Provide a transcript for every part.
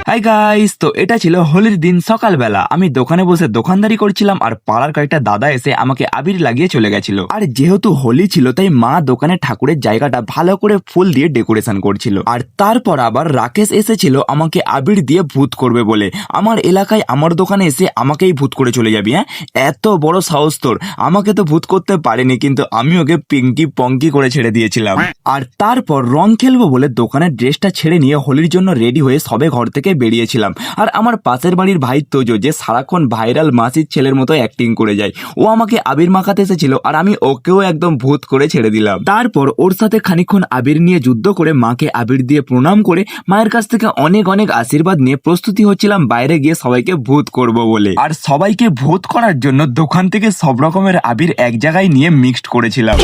Hi guys, তো এটা ছিল হোলির দিন সকালবেলা। আমি দোকানে বসে দোকানদারি করছিলাম আর পাড়ার কয়েকটা দাদা এসে আমাকে আবির লাগিয়ে চলে গেছিল। আর যেহেতু হোলি ছিল তাই মা দোকানে ঠাকুরের জায়গাটা ভালো করে ফুল দিয়ে ডেকোরেশন করছিল। আর তারপর আবার রাকেশ এসেছিল আমাকে আবির দিয়ে ভূত করবে বলে। আমার এলাকায় আমার দোকানে এসে আমাকেই ভূত করে চলে যাবি? হ্যাঁ, এত বড় সাহস তোর! আমাকে তো ভূত করতে পারেনি, কিন্তু আমি ওকে পিঙ্কি পঙ্কি করে ছেড়ে দিয়েছিলাম। আর তারপর রং খেলবো বলে দোকানের ড্রেসটা ছেড়ে নিয়ে হোলির জন্য রেডি হয়ে সবে ঘর থেকে বেরিয়েছিলাম। আর আমার পাশের বাড়ির ভাই তোজো, যে সারাক্ষণ ভাইরাল মাসির ছেলের মতো অ্যাক্টিং করে যায়, ও আমাকে আবির মাখাতে এসেছিল আর আমি ওকেও একদম ভূত করে ছেড়ে দিলাম। তারপর ওর সাথে খানিকক্ষণ আবির নিয়ে যুদ্ধ করে মাকে আবির দিয়ে প্রণাম করে মায়ের কাছ থেকে অনেক অনেক আশীর্বাদ নিয়ে প্রস্তুতি হচ্ছিলাম বাইরে গিয়ে সবাইকে ভূত করব বলে। আর সবাইকে ভূত করার জন্য দোকান থেকে সব রকমের আবির এক জায়গায় নিয়ে মিক্সড করেছিলাম।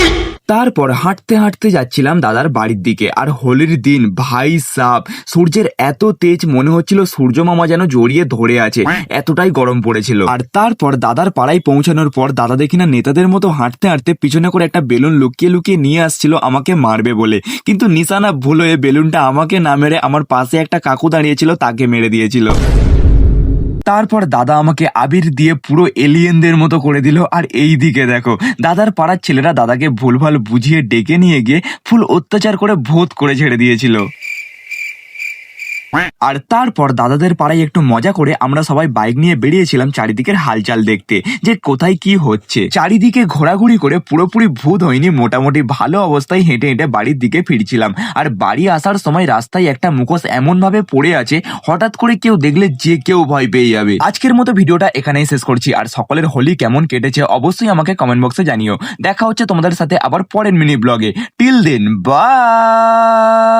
তারপর হাঁটতে হাঁটতে যাচ্ছিলাম দাদার বাড়ির দিকে। আর হোলির দিন ভাই সাব, সূর্যের এত তেজ মনে হচ্ছিল সূর্য মামা যেন জড়িয়ে ধরে আছে, এতটাই গরম পড়েছিল। আর তারপর দাদার পাড়ায় পৌঁছানোর পর দাদা দেখি না নেতাদের মতো হাঁটতে হাঁটতে পিছনে করে একটা বেলুন লুকিয়ে লুকিয়ে নিয়ে আসছিল আমাকে মারবে বলে, কিন্তু নিশানা ভুল হয়ে বেলুনটা আমাকে না মেরে আমার পাশে একটা কাকু দাঁড়িয়েছিল তাকে মেরে দিয়েছিল। তারপর দাদা আমাকে আবির দিয়ে পুরো এলিয়েনদের মতো করে দিল। আর এই দিকে দেখো, দাদার পাড়ার ছেলেরা দাদাকে ভুলভাল বুঝিয়ে ডেকে নিয়ে গিয়ে ফুল অত্যাচার করে ভূত করে ছেড়ে দিয়েছিল। আর তারপর দাদাদের পাড়ায় একটু মজা করে আমরা সবাই বাইক নিয়ে বেরিয়েছিলাম চারিদিকের হালচাল দেখতে, যে কোথায় কি হচ্ছে। চারিদিকে ঘোরাঘুরি করে পুরোপুরি ভূত হয়নি, মোটামুটি ভালো অবস্থায় হেঁটে হেঁটে বাড়ির দিকে ফিরছিলাম। আর বাড়ি আসার সময় রাস্তায় একটা মুখোশ এমন ভাবে পড়ে আছে, হঠাৎ করে কেউ দেখলে যে কেউ ভয় পেয়ে যাবে। আজকের মতো ভিডিওটা এখানেই শেষ করছি। আর সকলের হোলি কেমন কেটেছে অবশ্যই আমাকে কমেন্ট বক্সে জানিও। দেখা হচ্ছে তোমাদের সাথে আবার পরের মিনি ব্লগে। Till then, by.